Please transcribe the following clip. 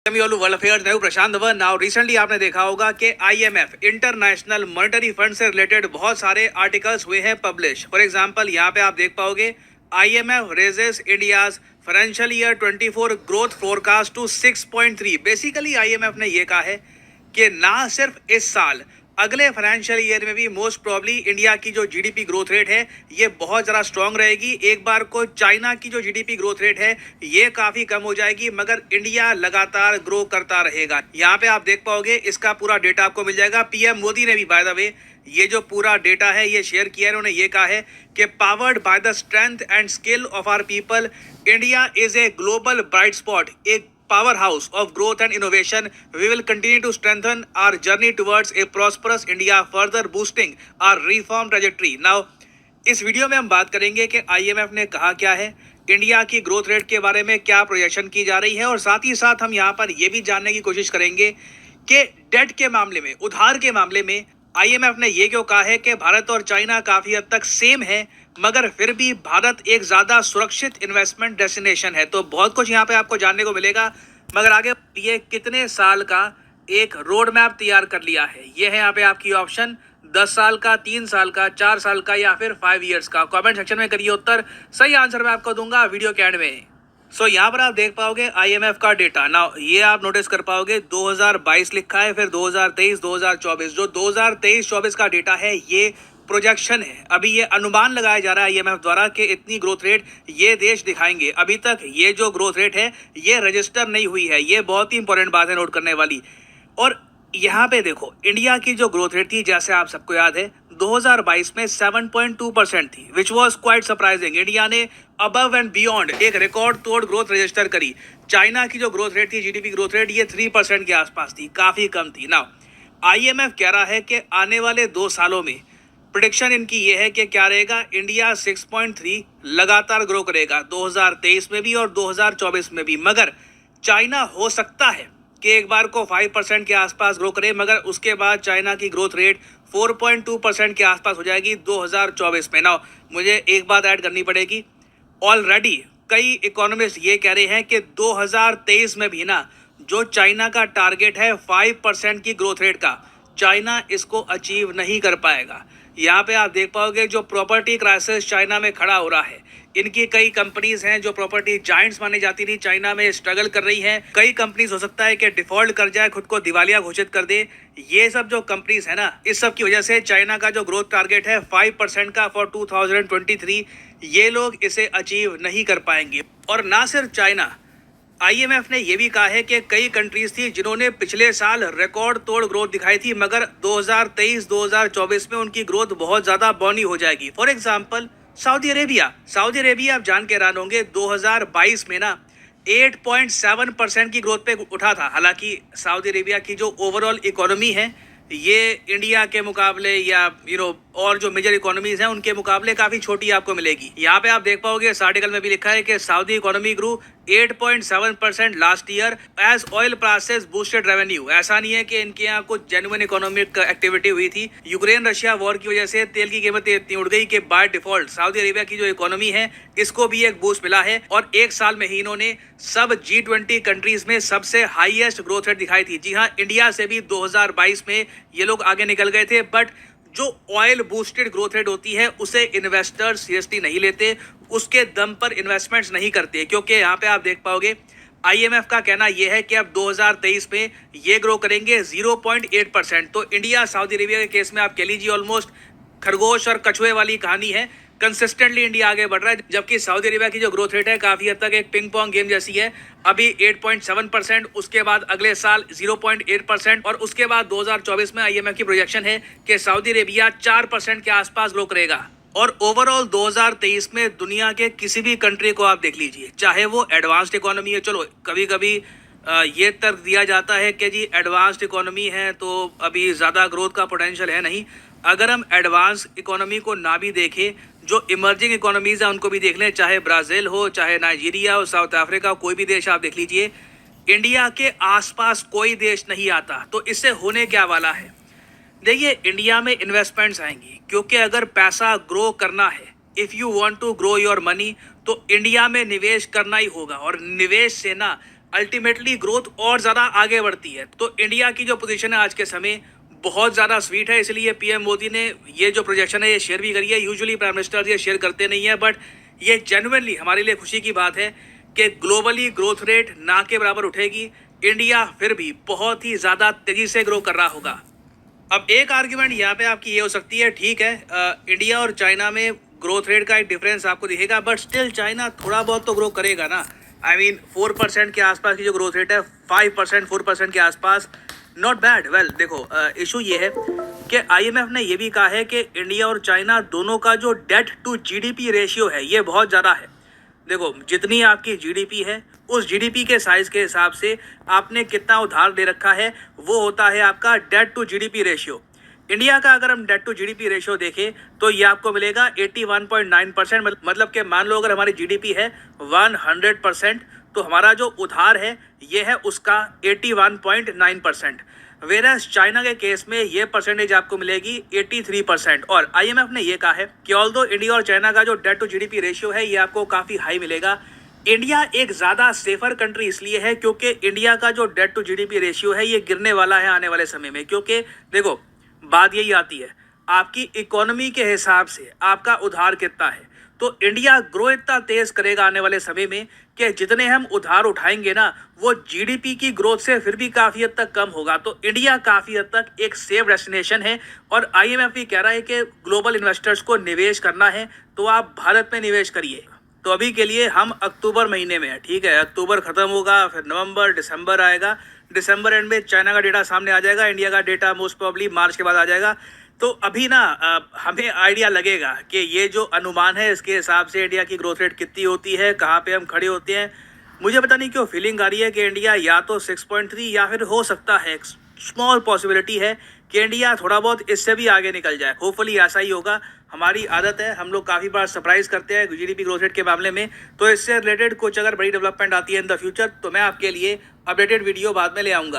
World affairs मैं हूं प्रशांत Dhawan. Now recently आपने देखा होगा कि आईएमएफ इंटरनेशनल मॉनेटरी फंड से रिलेटेड बहुत सारे आर्टिकल्स हुए हैं पब्लिश। फॉर एग्जांपल यहाँ पे आप देख पाओगे IMF raises India's financial year 24 growth forecast to 6.3। Basically IMF ने ये कहा है कि ना सिर्फ इस साल, अगले फाइनेंशियल ईयर में भी मोस्ट प्रॉब्ली इंडिया की जो जीडीपी ग्रोथ रेट है ये बहुत ज़्यादा स्ट्रांग रहेगी। एक बार को चाइना की जो जीडीपी ग्रोथ रेट है ये काफ़ी कम हो जाएगी, मगर इंडिया लगातार ग्रो करता रहेगा। यहाँ पे आप देख पाओगे, इसका पूरा डेटा आपको मिल जाएगा। पीएम मोदी ने भी बाय द वे ये जो पूरा डेटा है ये शेयर किया है। उन्होंने ये कहा है कि powered by the strength and skill of our people, India is a global bright spot, एक powerhouse of growth and innovation. We will continue to strengthen our journey towards a prosperous India, further boosting our reform trajectory. Now, इस video में हम बात करेंगे कि IMF ने कहा क्या है, इंडिया की ग्रोथ रेट के बारे में क्या प्रोजेक्शन की जा रही है, और साथ ही साथ हम यहाँ पर यह भी जानने की कोशिश करेंगे कि डेट के मामले में, उधार के मामले में आईएमएफ ने यह क्यों कहा है कि भारत और चाइना काफी हद तक सेम है, मगर फिर भी भारत एक ज्यादा सुरक्षित इन्वेस्टमेंट डेस्टिनेशन है। तो बहुत कुछ यहाँ पे आपको जानने को मिलेगा। मगर आगे ये कितने साल का एक रोड मैप तैयार कर लिया है, ये है यहाँ पे आपकी ऑप्शन, 10 साल का, 3 साल का, 4 साल का या फिर 5 इयर्स का। कमेंट सेक्शन में करिए उत्तर, सही आंसर मैं आपको दूंगा वीडियो के एंड में। सो यहाँ पर आप देख पाओगे आईएमएफ का डेटा। ना ये आप नोटिस कर पाओगे 2022 लिखा है, फिर 2023, 2024। जो 2023-24 का डेटा है ये प्रोजेक्शन है। अभी ये अनुमान लगाया जा रहा है आईएमएफ द्वारा कि इतनी ग्रोथ रेट ये देश दिखाएंगे। अभी तक ये जो ग्रोथ रेट है ये रजिस्टर नहीं हुई है। ये बहुत ही इंपॉर्टेंट बात है नोट करने वाली। और यहाँ पे देखो इंडिया की जो ग्रोथ रेट थी, जैसे आप सबको याद है 2022 में 7.2% थी, which was quite surprising. India ने अबव एंड बियॉन्ड एक रिकॉर्ड तोड़ ग्रोथ रजिस्टर करी। चाइना की जो ग्रोथ रेट थी, जीडीपी ग्रोथ रेट, ये 3% के आसपास थी, काफी कम थी। ना आईएमएफ कह रहा है कि आने वाले 2 सालों में प्रेडिक्शन इनकी ये है कि क्या रहेगा, इंडिया 6.3 लगातार ग्रो करेगा 2023 में भी और 2024 में भी। मगर चाइना हो सकता है कि एक बार को 5% के आसपास ग्रो करे, मगर उसके बाद चाइना की ग्रोथ रेट 4.2% के आसपास हो जाएगी 2024 में। ना मुझे एक बात ऐड करनी पड़ेगी, ऑलरेडी कई इकोनॉमिस्ट ये कह रहे हैं कि 2023 में भी ना जो चाइना का टारगेट है 5% की ग्रोथ रेट का, चाइना इसको अचीव नहीं कर पाएगा। यहाँ पे आप देख पाओगे जो प्रॉपर्टी क्राइसिस चाइना में खड़ा हो रहा है, इनकी कई कंपनीज हैं जो प्रॉपर्टी जायंट्स मानी जाती थी, चाइना में स्ट्रगल कर रही हैं। कई कंपनीज हो सकता है कि डिफॉल्ट कर जाए, खुद को दिवालिया घोषित कर दे। ये सब जो कंपनीज है ना, इस सब की वजह से चाइना का जो ग्रोथ टारगेट है 5% का फॉर 2023, ये लोग इसे अचीव नहीं कर पाएंगे। और ना सिर्फ चाइना, आईएमएफ ने यह भी कहा है कि कई कंट्रीज थी जिन्होंने पिछले साल रिकॉर्ड तोड़ ग्रोथ दिखाई थी, मगर 2023-2024 में उनकी ग्रोथ बहुत ज्यादा बौनी हो जाएगी। फॉर एग्जांपल सऊदी अरेबिया आप जान के हैरान होंगे 2022 में ना 8.7% की ग्रोथ पे उठा था। हालांकि सऊदी अरेबिया की जो ओवरऑल इकोनॉमी है ये इंडिया के मुकाबले या और जो मेजर इकोनॉमीज हैं उनके मुकाबले काफी छोटी आपको मिलेगी। यहाँ पे आप देख पाओगे इस आर्टिकल में भी लिखा है कि Saudi economy grew 8.7% last year as oil prices boosted revenue. ऐसा नहीं है कि इनके यहाँ कुछ जेन्युइन इकोनॉमिक एक्टिविटी हुई थी, यूक्रेन रशिया वॉर की वजह से तेल की कीमतें इतनी उड़ गई कि बाय डिफॉल्ट सऊदी अरेबिया की जो इकोनॉमी है इसको भी एक बूस्ट मिला है। और एक साल में ही इन्होंने सब G20 कंट्रीज में सबसे हाईएस्ट ग्रोथ रेट दिखाई थी। जी हाँ, इंडिया से भी 2022 में ये लोग आगे निकल गए थे, बट जो ऑयल बूस्टेड ग्रोथ रेट होती है उसे इन्वेस्टर्स सीरियसली नहीं लेते, उसके दम पर इन्वेस्टमेंट्स नहीं करते। क्योंकि यहाँ पे आप देख पाओगे आईएमएफ का कहना यह है कि अब 2023 में ये ग्रो करेंगे 0.8%। तो इंडिया सऊदी अरेबिया के केस में आप कह लीजिए ऑलमोस्ट खरगोश और कछुए वाली कहानी है। कंसिस्टेंटली इंडिया आगे बढ़ रहा है, जबकि सऊदी अरेबिया की जो ग्रोथ रेट है काफी हद तक एक पिंग पोंग गेम जैसी है। अभी 8.7%, उसके बाद अगले साल 0.8% और उसके बाद 2024 में आईएमएफ की प्रोजेक्शन है कि सऊदी अरेबिया 4% के आसपास ग्रो करेगा। और ओवरऑल 2023 में दुनिया के किसी भी कंट्री को आप देख लीजिए, चाहे वो एडवांस्ड इकोनॉमी है, चलो कभी कभी ये तर्क दिया जाता है कि जी एडवांस्ड इकोनॉमी है तो अभी ज़्यादा ग्रोथ का पोटेंशियल है। नहीं, अगर हम एडवांस इकोनॉमी को ना भी देखें, जो इमर्जिंग इकोनॉमीज है उनको भी देख लें, चाहे ब्राज़ील हो, चाहे नाइजीरिया हो, साउथ अफ्रीका, कोई भी देश आप देख लीजिए, इंडिया के आसपास कोई देश नहीं आता। तो इससे होने क्या वाला है, देखिए इंडिया में इन्वेस्टमेंट्स आएंगी, क्योंकि अगर पैसा ग्रो करना है, if you want to grow your money, तो इंडिया में निवेश करना ही होगा। और निवेश से ना अल्टीमेटली ग्रोथ और ज़्यादा आगे बढ़ती है। तो इंडिया की जो पोजीशन है आज के समय बहुत ज़्यादा स्वीट है, इसलिए पीएम मोदी ने ये जो प्रोजेक्शन है ये शेयर भी करी है। यूजुअली प्राइम मिनिस्टर ये शेयर करते नहीं है, बट ये जेन्युइनली हमारे लिए खुशी की बात है कि ग्लोबली ग्रोथ रेट ना के बराबर उठेगी, इंडिया फिर भी बहुत ही ज़्यादा तेज़ी से ग्रो कर रहा होगा। अब एक आर्ग्यूमेंट यहाँ पे आपकी ये हो सकती है, ठीक है इंडिया और चाइना में ग्रोथ रेट का एक डिफरेंस आपको दिखेगा, बट स्टिल चाइना थोड़ा बहुत तो ग्रो करेगा ना। आई मीन 4% के आसपास की जो ग्रोथ रेट है, 5% 4% के आसपास, नॉट बैड। वेल देखो इशू ये है कि आईएमएफ ने ये भी कहा है कि इंडिया और चाइना दोनों का जो डेट टू जीडीपी रेशियो है ये बहुत ज़्यादा है। देखो जितनी आपकी जीडीपी है उस जीडीपी के साइज के हिसाब से आपने कितना उधार दे रखा है वो होता है आपका debt to GDP ratio. India का अगर हम डेट टू जीडीपी रेशियो देखें तो ये आपको मिलेगा 81.9%। मतलब कि मान लो अगर हमारी जीडीपी है 100%, तो हमारा जो उधार है ये है उसका 81.9%। वेरस चाइना के केस में ये परसेंटेज आपको मिलेगी 83%। और आईएमएफ ने ये कहा है कि ऑल्दो इंडिया और चाइना का जो डेट टू जीडीपी रेशियो है ये आपको काफ़ी हाई मिलेगा, इंडिया एक ज़्यादा सेफर कंट्री इसलिए है क्योंकि इंडिया का जो डेट टू जीडीपी रेशियो है ये गिरने वाला है आने वाले समय में। क्योंकि देखो बात यही आती है आपकी इकोनॉमी के हिसाब से आपका उधार कितना है, तो इंडिया ग्रो इतना तेज करेगा आने वाले समय में कि जितने हम उधार उठाएंगे ना वो जीडीपी की ग्रोथ से फिर भी काफ़ी हद तक कम होगा। तो इंडिया काफ़ी हद तक एक सेफ डेस्टिनेशन है। और आईएमएफ भी कह रहा है कि ग्लोबल इन्वेस्टर्स को निवेश करना है तो आप भारत में निवेश करिए। तो अभी के लिए हम अक्टूबर महीने में है, ठीक है, अक्टूबर खत्म होगा फिर नवंबर दिसंबर आएगा, दिसंबर एंड में चाइना का डेटा सामने आ जाएगा, इंडिया का डेटा मोस्ट प्रोबेबली मार्च के बाद आ जाएगा। तो अभी ना हमें आइडिया लगेगा कि ये जो अनुमान है इसके हिसाब से इंडिया की ग्रोथ रेट कितनी होती है, कहाँ पे हम खड़े होते हैं। मुझे पता नहीं क्यों फीलिंग आ रही है कि इंडिया या तो 6.3 या फिर हो सकता है स्मॉल पॉसिबिलिटी है कि इंडिया थोड़ा बहुत इससे भी आगे निकल जाए। होपफुली ऐसा ही होगा। हमारी आदत है, हम लोग काफ़ी बार सरप्राइज करते हैं जीडीपी ग्रोथ रेट के मामले में। तो इससे रिलेटेड कुछ अगर बड़ी डेवलपमेंट आती है इन द फ्यूचर तो मैं आपके लिए अपडेटेड वीडियो बाद में ले आऊँगा।